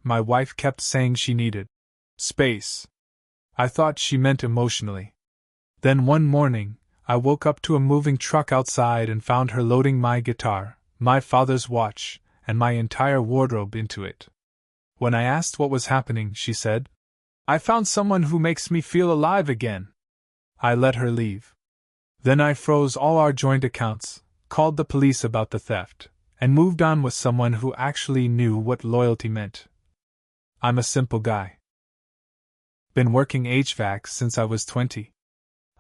my wife kept saying she needed space. I thought she meant emotionally. Then one morning, I woke up to a moving truck outside and found her loading my guitar, my father's watch, and my entire wardrobe into it. When I asked what was happening, she said, "I found someone who makes me feel alive again." I let her leave. Then I froze all our joint accounts, called the police about the theft, and moved on with someone who actually knew what loyalty meant. I'm a simple guy. Been working HVAC since I was 20.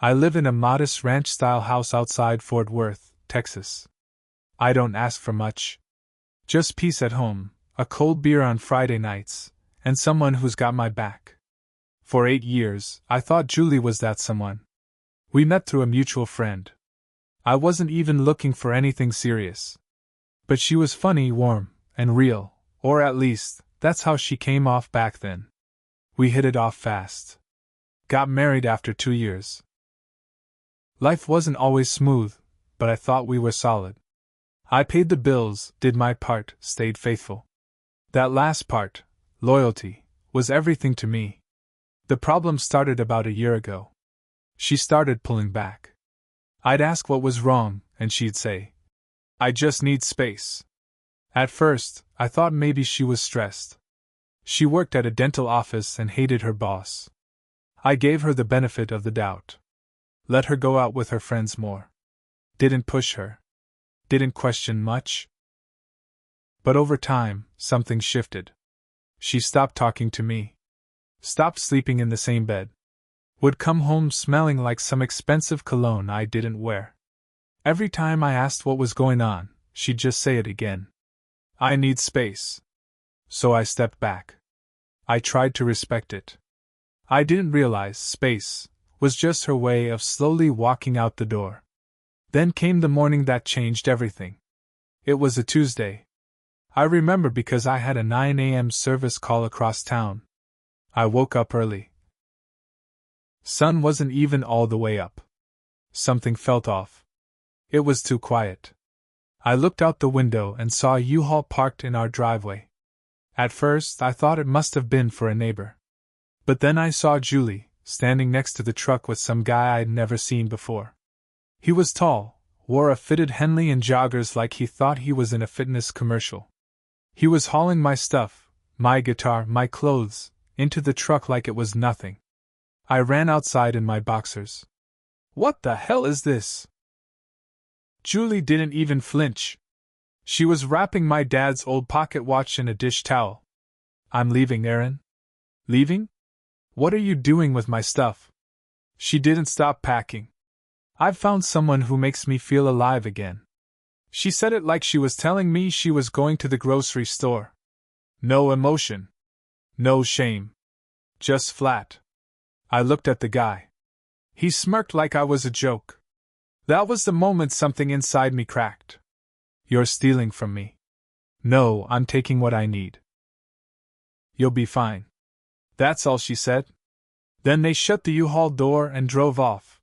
I live in a modest ranch-style house outside Fort Worth, Texas. I don't ask for much. Just peace at home, a cold beer on Friday nights, and someone who's got my back. For 8 years, I thought Julie was that someone. We met through a mutual friend. I wasn't even looking for anything serious. But she was funny, warm, and real, or at least, that's how she came off back then. We hit it off fast. Got married after 2 years. Life wasn't always smooth, but I thought we were solid. I paid the bills, did my part, stayed faithful. That last part, loyalty, was everything to me. The problem started about a year ago. She started pulling back. I'd ask what was wrong, and she'd say, "I just need space." At first, I thought maybe she was stressed. She worked at a dental office and hated her boss. I gave her the benefit of the doubt. Let her go out with her friends more. Didn't push her. Didn't question much. But over time, something shifted. She stopped talking to me. Stopped sleeping in the same bed. Would come home smelling like some expensive cologne I didn't wear. Every time I asked what was going on, she'd just say it again. "I need space." So I stepped back. I tried to respect it. I didn't realize space was just her way of slowly walking out the door. Then came the morning that changed everything. It was a Tuesday. I remember because I had a 9 a.m. service call across town. I woke up early. Sun wasn't even all the way up. Something felt off. It was too quiet. I looked out the window and saw a U-Haul parked in our driveway. At first, I thought it must have been for a neighbor. But then I saw Julie, standing next to the truck with some guy I'd never seen before. He was tall, wore a fitted Henley and joggers like he thought he was in a fitness commercial. He was hauling my stuff, my guitar, my clothes, into the truck like it was nothing. I ran outside in my boxers. "What the hell is this?" Julie didn't even flinch. She was wrapping my dad's old pocket watch in a dish towel. "I'm leaving, Aaron." "Leaving? What are you doing with my stuff?" She didn't stop packing. "I've found someone who makes me feel alive again." She said it like she was telling me she was going to the grocery store. No emotion. No shame. Just flat. I looked at the guy. He smirked like I was a joke. That was the moment something inside me cracked. "You're stealing from me." "No, I'm taking what I need." "You'll be fine." That's all she said. Then they shut the U-Haul door and drove off.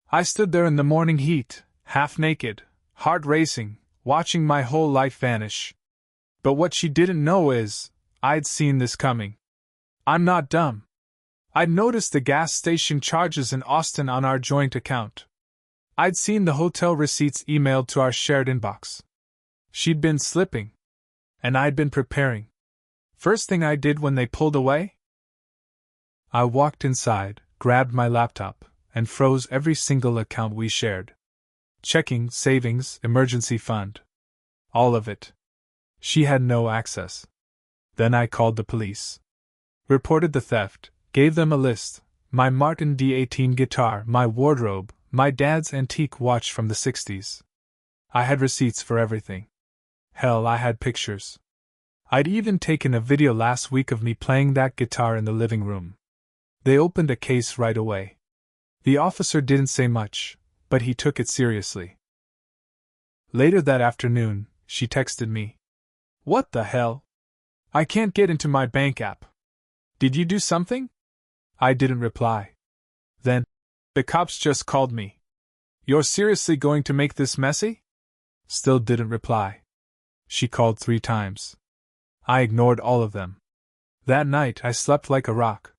I stood there in the morning heat, half naked, heart racing, watching my whole life vanish. But what she didn't know is, I'd seen this coming. I'm not dumb. I'd noticed the gas station charges in Austin on our joint account. I'd seen the hotel receipts emailed to our shared inbox. She'd been slipping. And I'd been preparing. First thing I did when they pulled away? I walked inside, grabbed my laptop, and froze every single account we shared. Checking, savings, emergency fund. All of it. She had no access. Then I called the police. Reported the theft, gave them a list, my Martin D18 guitar, my wardrobe, my dad's antique watch from the 60s. I had receipts for everything. Hell, I had pictures. I'd even taken a video last week of me playing that guitar in the living room. They opened a case right away. The officer didn't say much, but he took it seriously. Later that afternoon, she texted me. "What the hell? I can't get into my bank app. Did you do something?" I didn't reply. Then, "The cops just called me. You're seriously going to make this messy?" Still didn't reply. She called 3 times. I ignored all of them. That night I slept like a rock.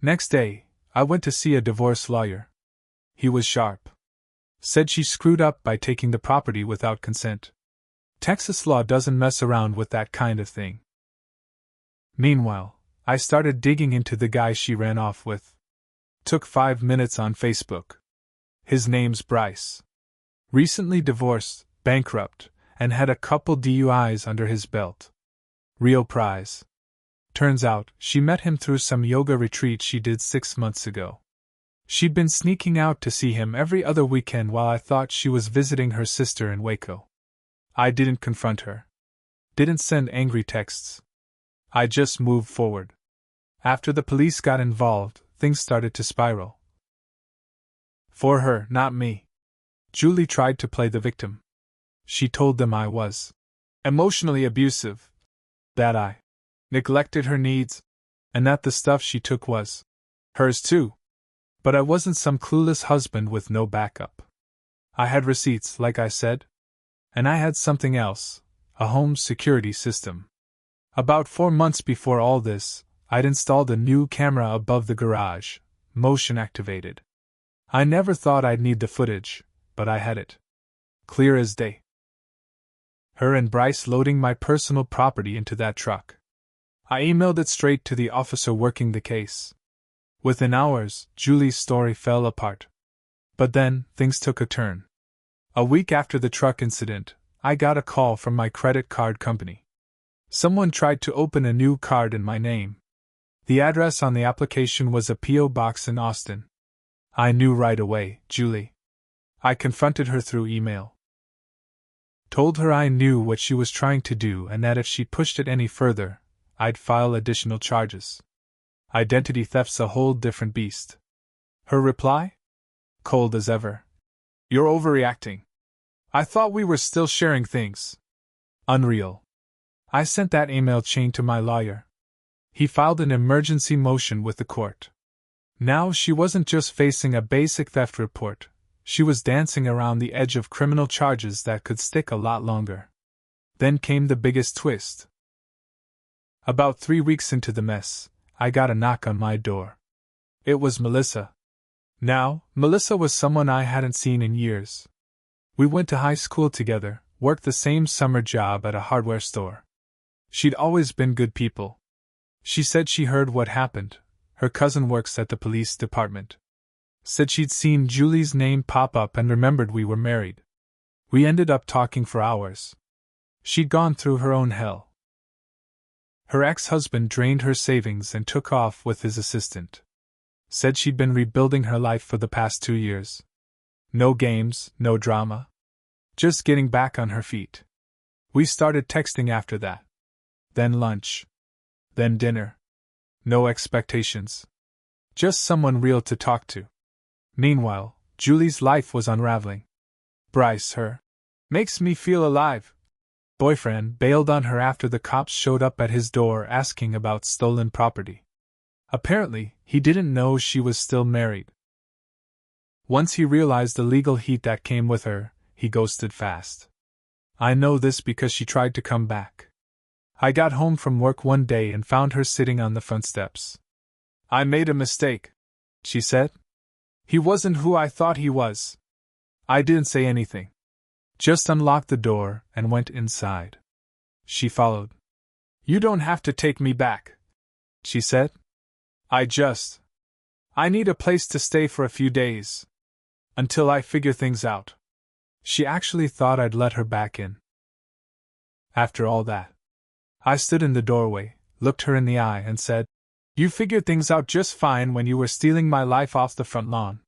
Next day, I went to see a divorce lawyer. He was sharp. Said she screwed up by taking the property without consent. Texas law doesn't mess around with that kind of thing. Meanwhile, I started digging into the guy she ran off with. Took 5 minutes on Facebook. His name's Bryce. Recently divorced, bankrupt, and had a couple DUIs under his belt. Real prize. Turns out, she met him through some yoga retreat she did 6 months ago. She'd been sneaking out to see him every other weekend while I thought she was visiting her sister in Waco. I didn't confront her. Didn't send angry texts. I just moved forward. After the police got involved, things started to spiral. For her, not me. Julie tried to play the victim. She told them I was emotionally abusive, that I neglected her needs, and that the stuff she took was hers too. But I wasn't some clueless husband with no backup. I had receipts, like I said. And I had something else, a home security system. About 4 months before all this, I'd installed a new camera above the garage, motion activated. I never thought I'd need the footage, but I had it. Clear as day. Her and Bryce loading my personal property into that truck. I emailed it straight to the officer working the case. Within hours, Julie's story fell apart. But then, things took a turn. A week after the truck incident, I got a call from my credit card company. Someone tried to open a new card in my name. The address on the application was a P.O. box in Austin. I knew right away, Julie. I confronted her through email. Told her I knew what she was trying to do and that if she pushed it any further, I'd file additional charges. Identity theft's a whole different beast. Her reply? Cold as ever. You're overreacting. I thought we were still sharing things. Unreal. I sent that email chain to my lawyer. He filed an emergency motion with the court. Now she wasn't just facing a basic theft report, she was dancing around the edge of criminal charges that could stick a lot longer. Then came the biggest twist. About 3 weeks into the mess, I got a knock on my door. It was Melissa. Now, Melissa was someone I hadn't seen in years. We went to high school together, worked the same summer job at a hardware store. She'd always been good people. She said she heard what happened. Her cousin works at the police department. Said she'd seen Julie's name pop up and remembered we were married. We ended up talking for hours. She'd gone through her own hell. Her ex-husband drained her savings and took off with his assistant. Said she'd been rebuilding her life for the past 2 years. No games, no drama. Just getting back on her feet. We started texting after that. Then lunch. Then dinner. No expectations. Just someone real to talk to. Meanwhile, Julie's life was unraveling. Bryce, her makes me feel alive. Boyfriend bailed on her after the cops showed up at his door asking about stolen property. Apparently, he didn't know she was still married. Once he realized the legal heat that came with her, he ghosted fast. I know this because she tried to come back. I got home from work one day and found her sitting on the front steps. I made a mistake, she said. He wasn't who I thought he was. I didn't say anything. Just unlocked the door and went inside. She followed. You don't have to take me back, she said. I need a place to stay for a few days. Until I figure things out. She actually thought I'd let her back in. After all that, I stood in the doorway, looked her in the eye and said, You figured things out just fine when you were stealing my life off the front lawn.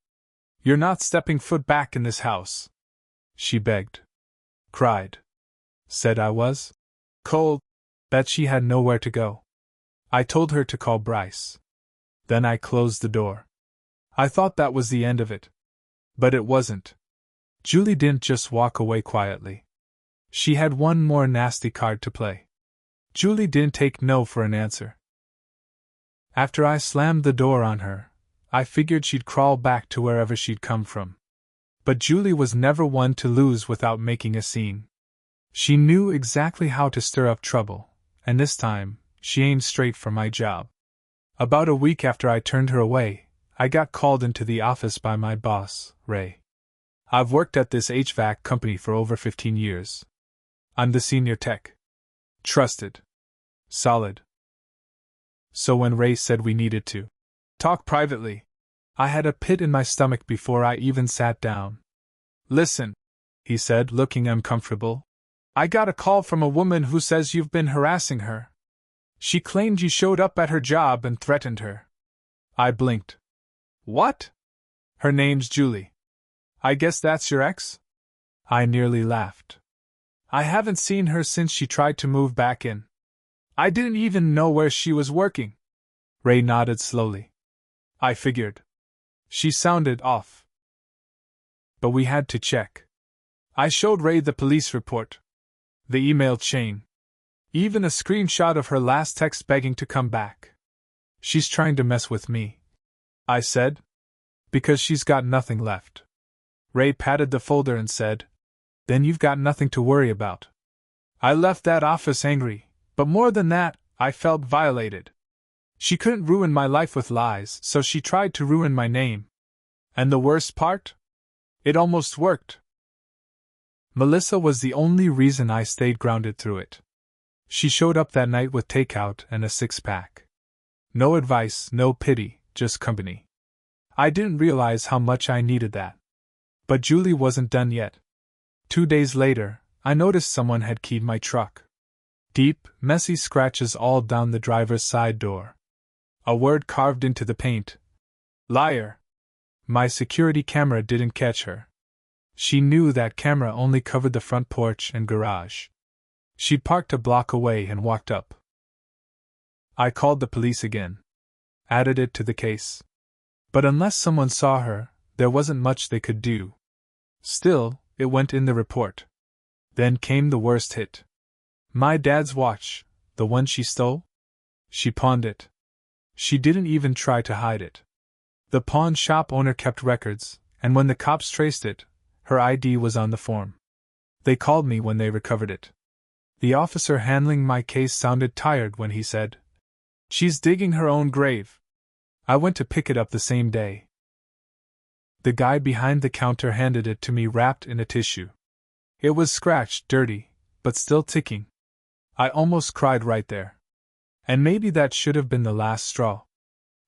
You're not stepping foot back in this house. She begged. Cried. Said I was cold. That she had nowhere to go. I told her to call Bryce. Then I closed the door. I thought that was the end of it. But it wasn't. Julie didn't just walk away quietly. She had one more nasty card to play. Julie didn't take no for an answer. After I slammed the door on her, I figured she'd crawl back to wherever she'd come from. But Julie was never one to lose without making a scene. She knew exactly how to stir up trouble, and this time, she aimed straight for my job. About a week after I turned her away, I got called into the office by my boss, Ray. I've worked at this HVAC company for over 15 years. I'm the senior tech. Trusted. Solid. So when Ray said we needed to talk privately, I had a pit in my stomach before I even sat down. Listen, he said, looking uncomfortable. I got a call from a woman who says you've been harassing her. She claimed you showed up at her job and threatened her. I blinked. What? Her name's Julie. I guess that's your ex? I nearly laughed. I haven't seen her since she tried to move back in. I didn't even know where she was working. Ray nodded slowly. I figured. She sounded off. But we had to check. I showed Ray the police report, the email chain, even a screenshot of her last text begging to come back. She's trying to mess with me, I said, because she's got nothing left. Ray patted the folder and said, Then you've got nothing to worry about. I left that office angry, but more than that, I felt violated. She couldn't ruin my life with lies, so she tried to ruin my name. And the worst part? It almost worked. Melissa was the only reason I stayed grounded through it. She showed up that night with takeout and a six-pack. No advice, no pity, just company. I didn't realize how much I needed that. But Julie wasn't done yet. 2 days later, I noticed someone had keyed my truck. Deep, messy scratches all down the driver's side door. A word carved into the paint. Liar. My security camera didn't catch her. She knew that camera only covered the front porch and garage. She'd parked a block away and walked up. I called the police again. Added it to the case. But unless someone saw her, there wasn't much they could do. Still, it went in the report. Then came the worst hit. My dad's watch, the one she stole? She pawned it. She didn't even try to hide it. The pawn shop owner kept records, and when the cops traced it, her ID was on the form. They called me when they recovered it. The officer handling my case sounded tired when he said, She's digging her own grave. I went to pick it up the same day. The guy behind the counter handed it to me wrapped in a tissue. It was scratched, dirty, but still ticking. I almost cried right there. And maybe that should have been the last straw.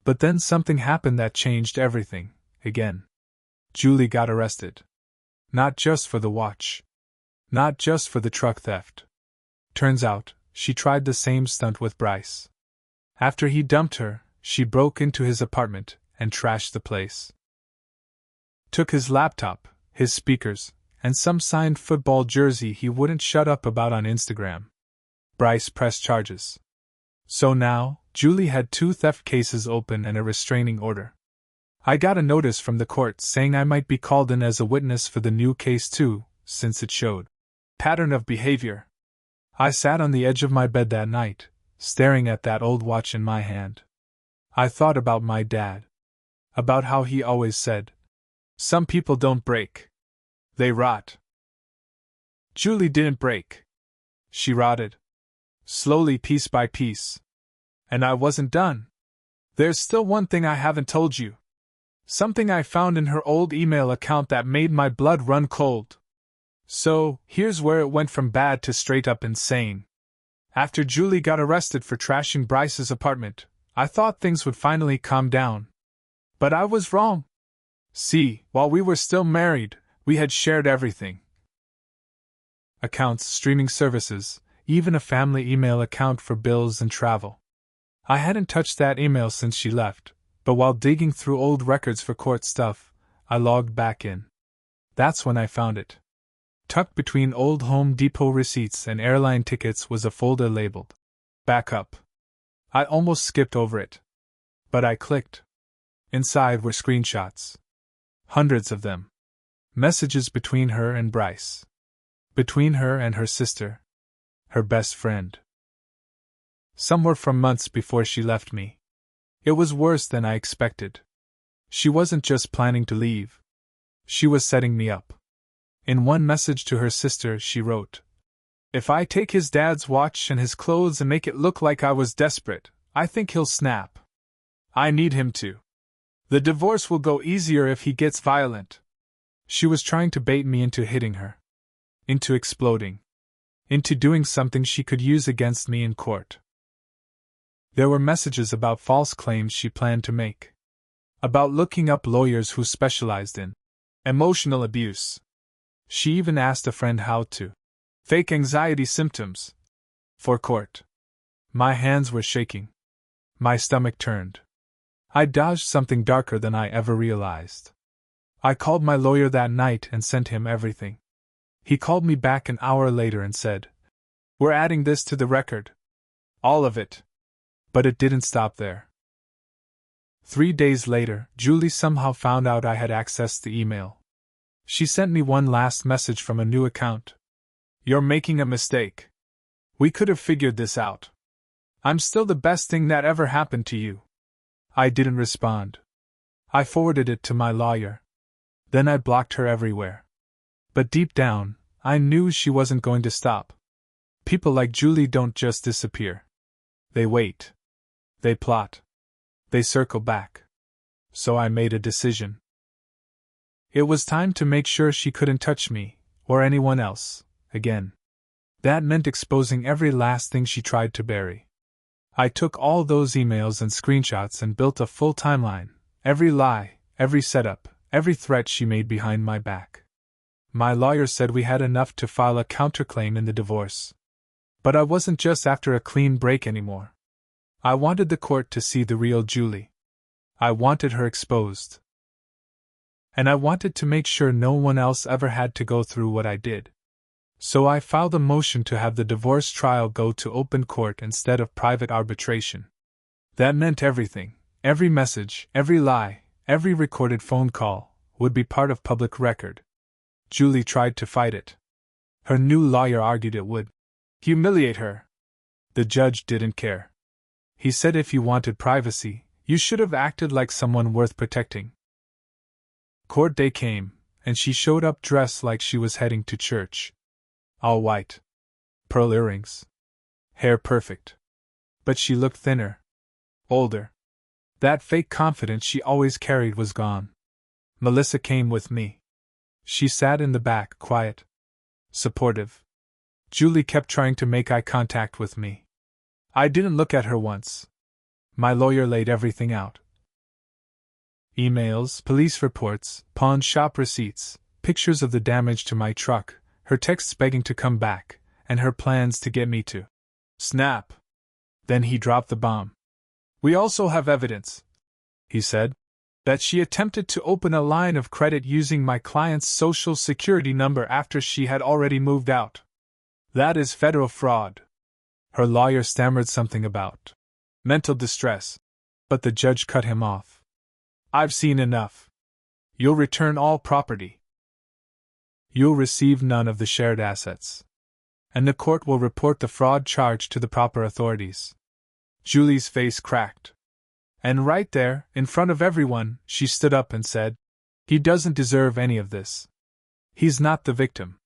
But then something happened that changed everything, again. Julie got arrested. Not just for the watch. Not just for the truck theft. Turns out, she tried the same stunt with Bryce. After he dumped her, she broke into his apartment and trashed the place. Took his laptop, his speakers, and some signed football jersey he wouldn't shut up about on Instagram. Bryce pressed charges. So now, Julie had 2 theft cases open and a restraining order. I got a notice from the court saying I might be called in as a witness for the new case too, since it showed pattern of behavior. I sat on the edge of my bed that night, staring at that old watch in my hand. I thought about my dad. About how he always said, Some people don't break. They rot. Julie didn't break. She rotted. Slowly, piece by piece. And I wasn't done. There's still one thing I haven't told you. Something I found in her old email account that made my blood run cold. So, here's where it went from bad to straight up insane. After Julie got arrested for trashing Bryce's apartment, I thought things would finally calm down. But I was wrong. See, while we were still married, we had shared everything. Accounts, streaming services, even a family email account for bills and travel. I hadn't touched that email since she left, but while digging through old records for court stuff, I logged back in. That's when I found it. Tucked between old Home Depot receipts and airline tickets was a folder labeled Backup. I almost skipped over it. But I clicked. Inside were screenshots. Hundreds of them. Messages between her and Bryce. Between her and her sister. Her best friend. Some were from months before she left me. It was worse than I expected. She wasn't just planning to leave. She was setting me up. In one message to her sister, she wrote, If I take his dad's watch and his clothes and make it look like I was desperate, I think he'll snap. I need him to. The divorce will go easier if he gets violent. She was trying to bait me into hitting her. Into exploding. Into doing something she could use against me in court. There were messages about false claims she planned to make. About looking up lawyers who specialized in emotional abuse. She even asked a friend how to fake anxiety symptoms for court. My hands were shaking. My stomach turned. I dodged something darker than I ever realized. I called my lawyer that night and sent him everything. He called me back an hour later and said, "We're adding this to the record. All of it." But it didn't stop there. 3 days later, Julie somehow found out I had accessed the email. She sent me one last message from a new account. "You're making a mistake. We could have figured this out. I'm still the best thing that ever happened to you." I didn't respond. I forwarded it to my lawyer. Then I blocked her everywhere. But deep down, I knew she wasn't going to stop. People like Julie don't just disappear. They wait. They plot. They circle back. So I made a decision. It was time to make sure she couldn't touch me, or anyone else, again. That meant exposing every last thing she tried to bury. I took all those emails and screenshots and built a full timeline, every lie, every setup, every threat she made behind my back. My lawyer said we had enough to file a counterclaim in the divorce. But I wasn't just after a clean break anymore. I wanted the court to see the real Julie. I wanted her exposed. And I wanted to make sure no one else ever had to go through what I did. So I filed a motion to have the divorce trial go to open court instead of private arbitration. That meant everything, every message, every lie, every recorded phone call, would be part of public record. Julie tried to fight it. Her new lawyer argued it would humiliate her. The judge didn't care. He said if you wanted privacy, you should have acted like someone worth protecting. Court day came, and she showed up dressed like she was heading to church. All white. Pearl earrings. Hair perfect. But she looked thinner. Older. That fake confidence she always carried was gone. Melissa came with me. She sat in the back, quiet. Supportive. Julie kept trying to make eye contact with me. I didn't look at her once. My lawyer laid everything out. Emails, police reports, pawn shop receipts, pictures of the damage to my truck, her texts begging to come back, and her plans to get me to snap. Then he dropped the bomb. "We also have evidence," he said, "that she attempted to open a line of credit using my client's social security number after she had already moved out. That is federal fraud." Her lawyer stammered something about mental distress, but the judge cut him off. "I've seen enough. You'll return all property. You'll receive none of the shared assets. And the court will report the fraud charge to the proper authorities." Julie's face cracked. And right there, in front of everyone, she stood up and said, "He doesn't deserve any of this. He's not the victim.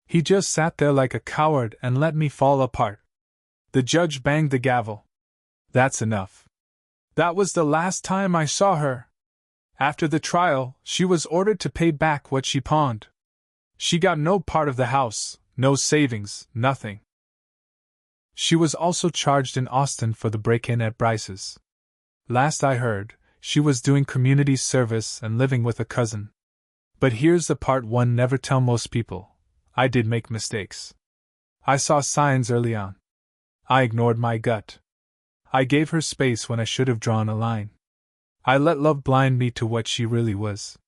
He just sat there like a coward and let me fall apart." The judge banged the gavel. "That's enough. That was the last time I saw her. After the trial, she was ordered to pay back what she pawned. She got no part of the house, no savings, nothing." She was also charged in Austin for the break-in at Bryce's. Last I heard, she was doing community service and living with a cousin. But here's the part one never tells most people. I did make mistakes. I saw signs early on. I ignored my gut. I gave her space when I should have drawn a line. I let love blind me to what she really was.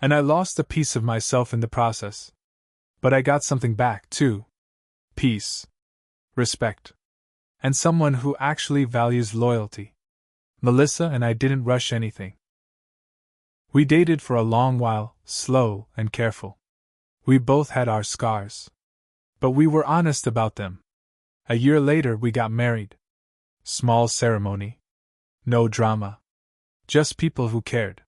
And I lost a piece of myself in the process. But I got something back, too. Peace. Respect. And someone who actually values loyalty. Melissa and I didn't rush anything. We dated for a long while, slow and careful. We both had our scars. But we were honest about them. A year later we got married. Small ceremony. No drama. Just people who cared.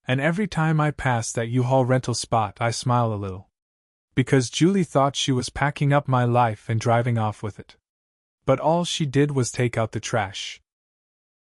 And every time I pass that U-Haul rental spot I smile a little. because Julie thought she was packing up my life and driving off with it. But all she did was take out the trash.